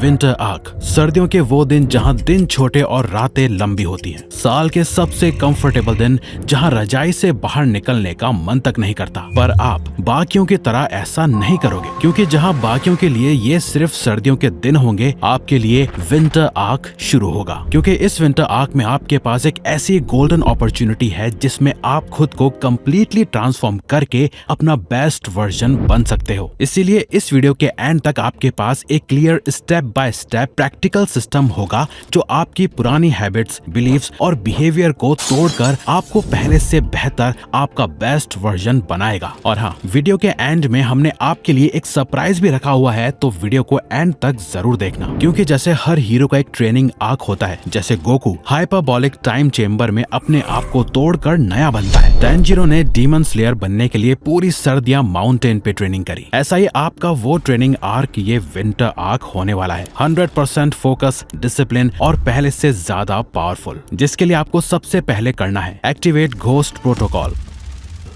Winter arc, सर्दियों के वो दिन जहां दिन छोटे और रातें लंबी होती हैं। साल के सबसे कंफर्टेबल दिन जहां रजाई से बाहर निकलने का मन तक नहीं करता। पर आप बाकियों की तरह ऐसा नहीं करोगे, क्योंकि जहां बाकियों के लिए ये सिर्फ सर्दियों के दिन होंगे, आपके लिए विंटर आर्क शुरू होगा। क्योंकि इस विंटर आर्क में आपके पास एक ऐसी गोल्डन अपॉर्चुनिटी है जिसमें आप खुद को कंप्लीटली ट्रांसफॉर्म करके अपना बेस्ट वर्जन बन सकते हो। इसीलिए इस वीडियो के एंड तक आपके पास एक clear step by step practical system होगा जो आपकी पुरानी हैबिट्स, बिलीव्स और बिहेवियर को तोड़कर आपको पहले से बेहतर आपका बेस्ट वर्जन बनाएगा। और हाँ, वीडियो के एंड में हमने आपके लिए एक सरप्राइज भी रखा हुआ है, तो वीडियो को एंड तक जरूर देखना। क्योंकि जैसे हर हीरो का एक ट्रेनिंग आर्क होता है, जैसे गोकू हाइपरबॉलिक टाइम चेंबर में अपने आप को तोड़कर नया बनता है, टैंजिरो ने डीमन स्लेयर बनने के लिए पूरी सर्दियां माउंटेन पे ट्रेनिंग करी। ऐसा ही आपका वो ट्रेनिंग आर्क ये विंटर आर्क होने वाला है। 100% फोकस, डिसिप्लिन और पहले से ज्यादा पावरफुल। जिसके लिए आपको सबसे पहले करना है activate ghost protocol.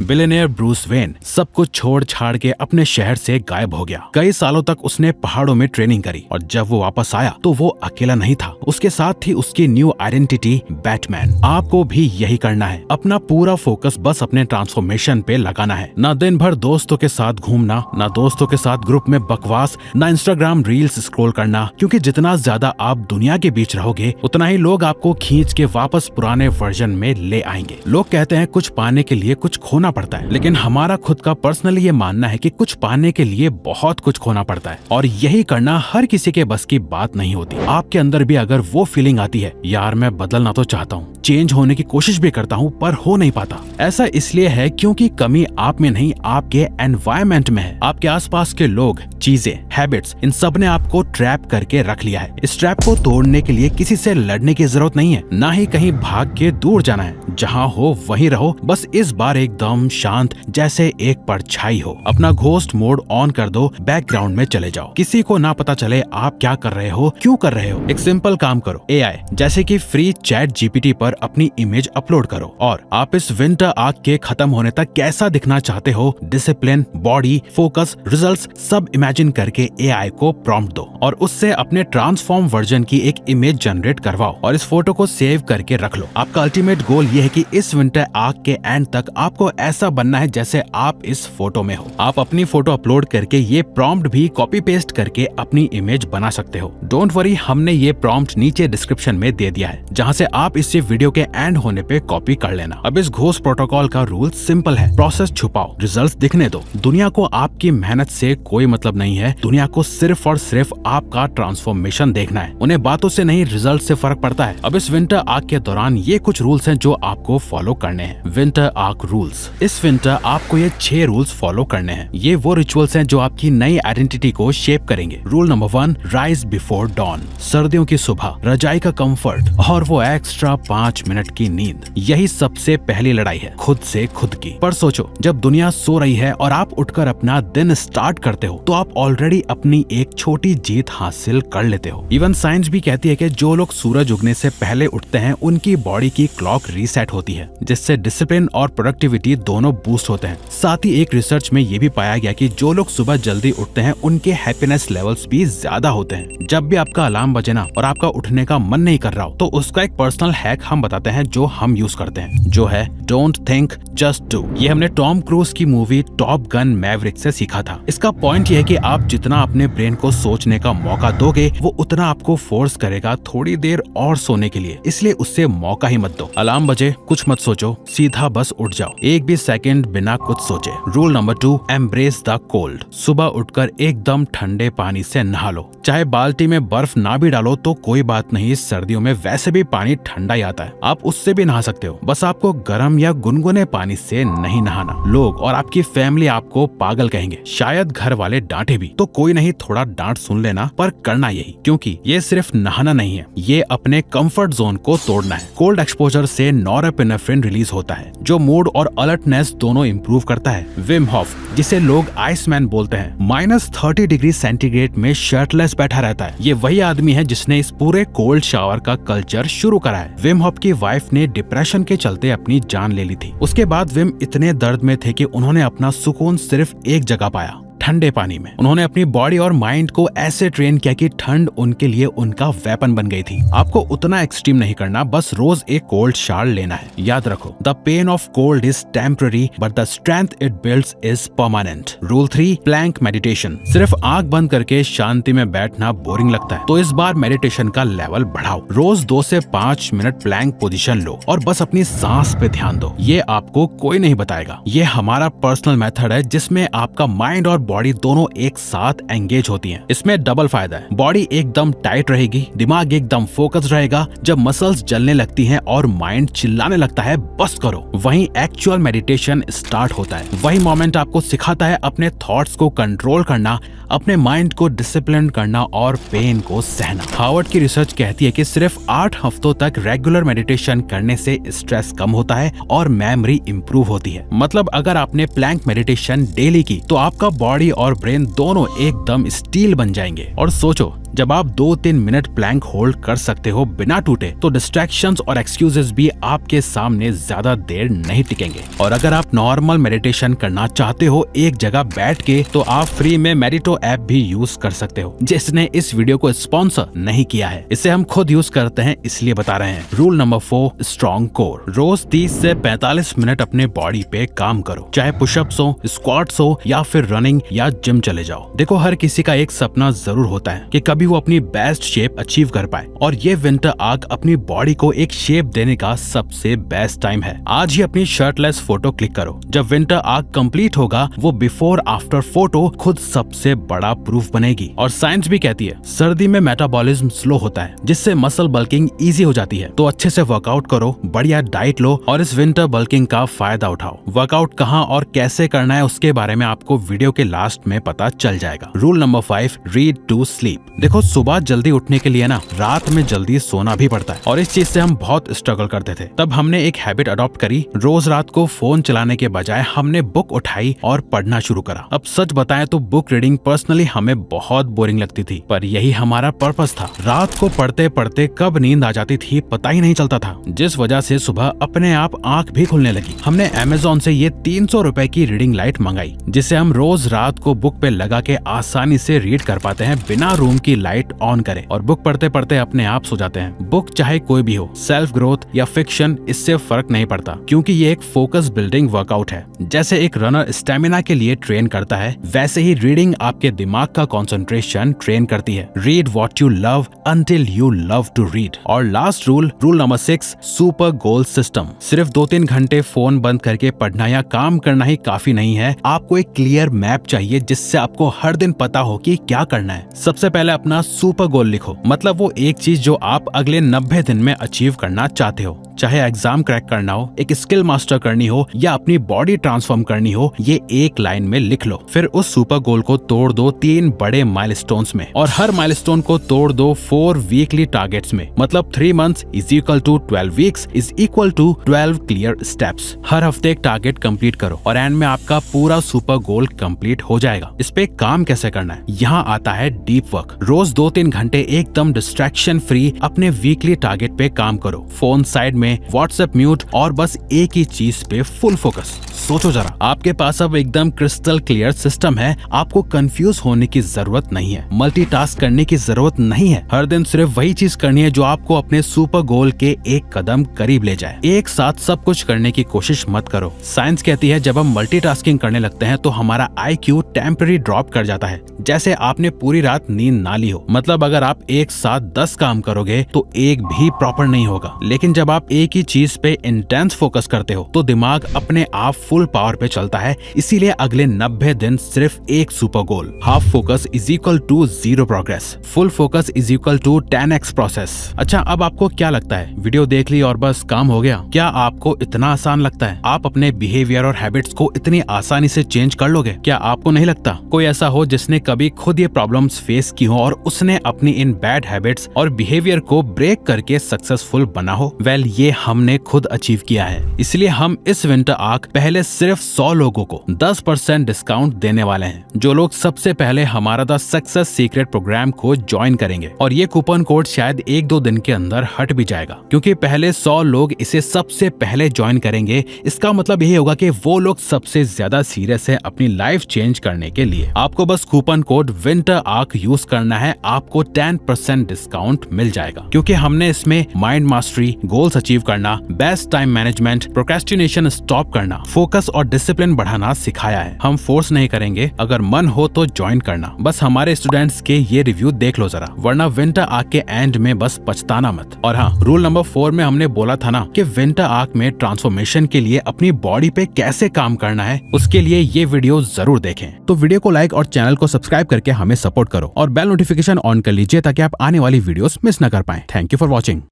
Billionaire Bruce Wayne सब कुछ छोड़ छाड़ के अपने शहर से गायब हो गया। कई सालों तक उसने पहाड़ों में ट्रेनिंग करी और जब वो वापस आया तो वो अकेला नहीं था, उसके साथ थी उसकी न्यू आइडेंटिटी बैटमैन। आपको भी यही करना है, अपना पूरा फोकस बस अपने ट्रांसफॉर्मेशन पे लगाना है। ना दिन भर दोस्तों के साथ घूमना, ना दोस्तों के साथ ग्रुप में बकवास, ना इंस्टाग्राम रील्स स्क्रॉल करना, क्योंकि जितना ज्यादा आप दुनिया के बीच रहोगे उतना ही लोग आपको खींच के वापस पुराने वर्जन में ले आएंगे। लोग कहते हैं कुछ पाने के लिए कुछ खोना पड़ता है, लेकिन हमारा खुद का पर्सनली ये मानना है कि कुछ पाने के लिए बहुत कुछ खोना पड़ता है, और यही करना हर किसी के बस की बात नहीं होती। आपके अंदर भी अगर वो फीलिंग आती है, यार मैं बदलना तो चाहता हूँ, चेंज होने की कोशिश भी करता हूँ पर हो नहीं पाता, ऐसा इसलिए है क्योंकि कमी आप में नहीं, आपके एनवायरमेंट में है। आपके आसपास के लोग, चीजें, हैबिट्स, इन सब ने आपको ट्रैप करके रख लिया है। इस ट्रैप को तोड़ने के लिए किसी से लड़ने की जरूरत नहीं है, ना ही कहीं भाग के दूर जाना है। जहाँ हो वहीं रहो, बस इस बार एकदम शांत, जैसे एक परछाई हो। अपना घोस्ट मोड ऑन कर दो, बैकग्राउंड में चले जाओ, किसी को ना पता चले आप क्या कर रहे हो, क्यों कर रहे हो। एक सिंपल काम करो, एआई जैसे कि फ्री चैट जीपीटी पर अपनी इमेज अपलोड करो और आप इस विंटर आर्क के खत्म होने तक कैसा दिखना चाहते हो, डिसिप्लिन, बॉडी, फोकस, रिजल्ट्स सब इमेजिन करके एआई को प्रॉम्प्ट दो और उससे अपने ट्रांसफॉर्म वर्जन की एक इमेज जनरेट करवाओ और इस फोटो को सेव करके रख लो। आपका अल्टीमेट गोल ये है कि इस विंटर आर्क के एंड तक आपको ऐसा बनना है जैसे आप इस फोटो में हो। आप अपनी फोटो अपलोड करके ये प्रॉम्प्ट भी कॉपी पेस्ट करके अपनी इमेज बना सकते हो। डोंट वरी, हमने ये प्रॉम्प्ट नीचे डिस्क्रिप्शन में दे दिया है, जहाँ से आप इसे वीडियो के एंड होने पे कॉपी कर लेना। अब इस घोस्ट प्रोटोकॉल का रूल सिंपल है, प्रोसेस छुपाओ, रिजल्ट्स दिखने दो। दुनिया को आपकी मेहनत से कोई मतलब नहीं है, दुनिया को सिर्फ और सिर्फ आपका ट्रांसफॉर्मेशन देखना है। उन्हें बातों से नहीं, रिजल्ट से फर्क पड़ता है। अब इस विंटर आर्क के दौरान ये कुछ रूल्स हैं जो आपको फॉलो करने हैं। Winter arc rules. इस विंटर आपको ये 6 रूल्स फॉलो करने हैं। ये वो रिचुअल्स हैं जो आपकी नई आइडेंटिटी को शेप करेंगे। Rule number 1, rise before don. सर्दियों की सुबह, रजाई का कंफर्ट और वो एक्स्ट्रा 5 मिनट की नींद, यही सबसे पहली लड़ाई है खुद से खुद की। पर सोचो, जब दुनिया सो रही है और आप उठकर अपना दिन स्टार्ट करते हो तो आप ऑलरेडी अपनी एक छोटी जीत हासिल कर लेते हो। इवन साइंस भी कहती है कि जो लोग सूरज उगने से पहले उठते हैं उनकी बॉडी की क्लॉक रीसेट होती है, जिससे डिसिप्लिन और प्रोडक्टिविटी दोनों बूस्ट होते हैं। साथ ही एक रिसर्च में ये भी पाया गया कि जो लोग सुबह जल्दी उठते हैं उनके हैप्पीनेस लेवल्स भी ज्यादा होते हैं। जब भी आपका अलार्म बजे ना और आपका उठने का मन नहीं कर रहा हो तो उसका एक पर्सनल हैक हम बताते हैं जो हम यूज करते हैं, जो है डोंट थिंक जस्ट डू। ये हमने टॉम क्रूज की मूवी टॉप गन मैवरिक से सीखा था। इसका पॉइंट ये है कि आप जितना अपने ब्रेन को सोचने का मौका दोगे वो उतना आपको फोर्स करेगा थोड़ी देर और सोने के लिए, इसलिए उससे मौका ही मत दो। अलार्म बजे, कुछ मत सोचो, सीधा बस उठ जाओ, एक भी सेकंड बिना कुछ सोचे। Rule number 2, embrace the cold. सुबह उठकर एकदम ठंडे पानी से नहा लो, चाहे बाल्टी में बर्फ ना भी डालो तो कोई बात नहीं, सर्दियों में वैसे भी पानी ठंडा ही आता है, आप उससे भी नहा सकते हो। बस आपको गर्म या गुनगुने पानी से नहीं नहाना। लोग और आपकी फैमिली आपको पागल कहेंगे, शायद घर वाले डांटे भी, तो कोई नहीं, थोड़ा डांट सुन लेना, पर करना यही, क्योंकि ये सिर्फ नहाना नहीं है, ये अपने कंफर्ट जोन को तोड़ना है। कोल्ड एक्सपोजर से नॉरएपिनेफ्रिन रिलीज होता है जो मूड और अलर्टनेस दोनों इंप्रूव करता है। विम हॉफ, जिसे लोग आइसमैन बोलते हैं, -30 डिग्री सेंटीग्रेड में शर्टलेस बैठा रहता है। ये वही आदमी है जिसने इस पूरे कोल्ड शावर का कल्चर शुरू करा है। विम हॉफ की वाइफ ने डिप्रेशन के चलते अपनी जान ले ली थी। उसके बाद विम इतने दर्द में थे कि उन्होंने अपना सुकून सिर्फ एक जगह पाया, ठंडे पानी में। उन्होंने अपनी बॉडी और माइंड को ऐसे ट्रेन किया कि ठंड उनके लिए उनका वेपन बन गई थी। आपको उतना एक्सट्रीम नहीं करना, बस रोज एक कोल्ड शावर लेना है। याद रखो, the pain of cold is temporary but the strength it builds is permanent. Rule 3, plank meditation. सिर्फ आंख बंद करके शांति में बैठना बोरिंग लगता है, तो इस बार मेडिटेशन का लेवल बढ़ाओ। रोज 2 से 5 मिनट प्लैंक पोजीशन लो और बस अपनी सांस पे ध्यान दो। ये आपको कोई नहीं बताएगा, ये हमारा पर्सनल मेथड है जिसमें आपका माइंड और बॉडी दोनों एक साथ एंगेज होती हैं। इसमें डबल फायदा है, बॉडी एकदम टाइट रहेगी, दिमाग एकदम फोकस रहेगा। जब मसल्स जलने लगती हैं और माइंड चिल्लाने लगता है बस करो, वहीं एक्चुअल मेडिटेशन स्टार्ट होता है। वही मोमेंट आपको सिखाता है अपने थॉट्स को कंट्रोल करना, अपने माइंड को डिसिप्लिन करना और पेन को सहना। हार्वर्ड की रिसर्च कहती है कि सिर्फ 8 हफ्तों तक रेगुलर मेडिटेशन करने से स्ट्रेस कम होता है और मेमोरी इंप्रूव होती है। मतलब अगर आपने प्लैंक मेडिटेशन डेली की तो आपका बॉडी और ब्रेन दोनों एकदम स्टील बन जाएंगे। और सोचो, जब आप 2-3 मिनट प्लैंक होल्ड कर सकते हो बिना टूटे, तो डिस्ट्रैक्शंस और एक्सक्यूजेस भी आपके सामने ज्यादा देर नहीं टिकेंगे। और अगर आप नॉर्मल मेडिटेशन करना चाहते हो एक जगह बैठ के, तो आप फ्री में मेडिटो ऐप भी यूज कर सकते हो, जिसने इस वीडियो को स्पॉन्सर नहीं किया है। इसे हम खुद यूज करते हैं इसलिए बता रहे हैं। Rule number 4, strong core. रोज 30 से 45 मिनट अपने बॉडी पे काम करो, चाहे पुशअप्स हो, स्क्वाट्स हो या फिर रनिंग या जिम चले जाओ। देखो, हर किसी का एक सपना जरूर होता है कि कभी वो अपनी बेस्ट शेप अचीव कर पाए, और ये विंटर आग अपनी बॉडी को एक शेप देने का सबसे बेस्ट टाइम है। आज ही अपनी शर्टलेस फोटो क्लिक करो। जब विंटर आग कंप्लीट होगा, वो बिफोर आफ्टर फोटो खुद सबसे बड़ा प्रूफ बनेगी। और साइंस भी कहती है सर्दी में मेटाबॉलिज्म स्लो होता है, जिससे मसल बल्किंग इजी हो जाती है। तो अच्छे से वर्कआउट करो, बढ़िया डाइट लो और इस विंटर बल्किंग का फायदा उठाओ। वर्कआउट कहाँ और कैसे करना है उसके बारे में आपको वीडियो के लास्ट में पता चल जाएगा। Rule number 5, read to sleep. देखो, सुबह जल्दी उठने के लिए ना रात में जल्दी सोना भी पड़ता है, और इस चीज से हम बहुत स्ट्रगल करते थे। तब हमने एक हैबिट अडॉप्ट करी, रोज रात को फोन चलाने के बजाय हमने बुक उठाई और पढ़ना शुरू करा। अब सच बताएं तो बुक रीडिंग पर्सनली हमें बहुत बोरिंग लगती थी, पर यही हमारा पर्पस था। रात को पढ़ते पढ़ते कब नींद आ जाती थी पता ही नहीं चलता था, जिस वजह से सुबह अपने आप आंख भी खुलने लगी। हमने अमेज़न से ये 300 रुपए की रीडिंग लाइट मंगाई, जिसे हम रोज रात को बुक पे लगा के आसानी से रीड कर पाते हैं बिना रूम की लाइट ऑन करे, और बुक पढ़ते पढ़ते अपने आप सो जाते हैं। बुक चाहे कोई भी हो, सेल्फ ग्रोथ या फिक्शन, इससे फर्क नहीं पड़ता, क्योंकि ये एक फोकस बिल्डिंग वर्कआउट है। जैसे एक रनर स्टेमिना के लिए ट्रेन करता है, वैसे ही रीडिंग आपके दिमाग का कंसंट्रेशन ट्रेन करती है। Read what you love until you love to read. और last rule number 6, super goal system. सिर्फ 2-3 घंटे फोन बंद करके पढ़ना या काम करना ही काफी नहीं है, आपको एक क्लियर मैप चाहिए जिससे आपको हर दिन पता हो कि क्या करना है। सबसे पहले अपना सुपर गोल लिखो, मतलब वो एक चीज जो आप अगले 90 दिन में अचीव करना चाहते हो। चाहे एग्जाम क्रैक करना हो, एक स्किल मास्टर करनी हो या अपनी बॉडी ट्रांसफॉर्म करनी हो, ये एक लाइन में लिख लो। फिर उस सुपर गोल को तोड़ दो 3 बड़े माइलस्टोन्स में, और हर माइलस्टोन को तोड़ दो 4 वीकली टारगेट्स में। मतलब 3 months is equal to 12 weeks is equal to 12 clear steps. हर हफ्ते एक टारगेट कंप्लीट करो और एंड में आपका पूरा सुपर गोल कंप्लीट हो जाएगा। इस पे काम कैसे करना है, यहाँ आता है डीप वर्क। रोज 2-3 घंटे एकदम डिस्ट्रैक्शन फ्री अपने वीकली टारगेट पे काम करो। फोन साइड में, व्हाट्सएप म्यूट, और बस एक ही चीज पे फुल फोकस। सोचो जरा, आपके पास अब एकदम क्रिस्टल क्लियर सिस्टम है, आपको कंफ्यूज होने की जरूरत नहीं है, मल्टीटास्क करने की जरूरत नहीं है। हर दिन सिर्फ वही चीज करनी है जो आपको अपने सुपर गोल के एक कदम करीब ले जाए। एक साथ सब कुछ करने की कोशिश मत करो। साइंस कहती है जब हम मल्टीटास्किंग करने लगते हैं तो हमारा IQ टेम्पररी ड्रॉप कर जाता है, जैसे आपने पूरी रात नींद ना ली हो। मतलब अगर आप एक साथ 10 काम करोगे तो एक भी प्रॉपर नहीं होगा, लेकिन जब आप एक ही चीज पे इंटेंस फोकस करते हो तो दिमाग अपने आप फुल पावर पे चलता है। इसीलिए अगले 90 दिन सिर्फ एक super goal. Half focus is equal to 0 progress, full focus is equal to 10x process. अच्छा, अब आपको क्या लगता है, वीडियो देख ली और बस काम हो गया? क्या आपको इतना आसान लगता है? आप अपने बिहेवियर और हैबिट्स को इतनी आसानी से चेंज कर लोगे? क्या आपको नहीं लगता कोई ऐसा हो जिसने कभी खुद ये प्रॉब्लम्स फेस की हो और उसने अपनी इन बैड हैबिट्स और बिहेवियर को ब्रेक करके सक्सेसफुल बना हो? वेल, ये हमने खुद अचीव किया है, इसलिए हम इस विंटर आर्क पहले सिर्फ 100 लोगों को 10% डिस्काउंट देने वाले हैं, जो लोग सबसे पहले हमारा द सक्सेस सीक्रेट प्रोग्राम को ज्वाइन करेंगे। और ये कूपन कोड शायद 1-2 दिन के अंदर हट भी जाएगा, क्योंकि पहले 100 लोग इसे सबसे पहले ज्वाइन करेंगे। इसका मतलब यही होगा कि वो लोग सबसे ज्यादा सीरियस है अपनी लाइफ चेंज करने के लिए। आपको बस coupon code winter arc use करना है, आपको 10% डिस्काउंट मिल जाएगा, क्योंकि हमने इसमें माइंड मास्टरी, गोल्स अचीव करना, best time management, procrastination stop करना, फोकस और डिसिप्लिन बढ़ाना सिखाया है। हम फोर्स नहीं करेंगे, अगर मन हो तो ज्वाइन करना। बस हमारे स्टूडेंट्स के ये रिव्यू देख लो जरा, वरना विंटर आर्क के एंड में बस पछताना मत। और हाँ, रूल नंबर 4 में हमने बोला था ना कि विंटर आर्क में ट्रांसफॉर्मेशन के लिए अपनी बॉडी पे कैसे काम करना है, उसके लिए ये वीडियो जरूर देखें। तो वीडियो को लाइक और चैनल को सब्सक्राइब करके हमें सपोर्ट करो और बेल नोटिफिकेशन ऑन कर लीजिए, ताकि आप आने वाली वीडियोस मिस न कर पाएं। Thank you for watching.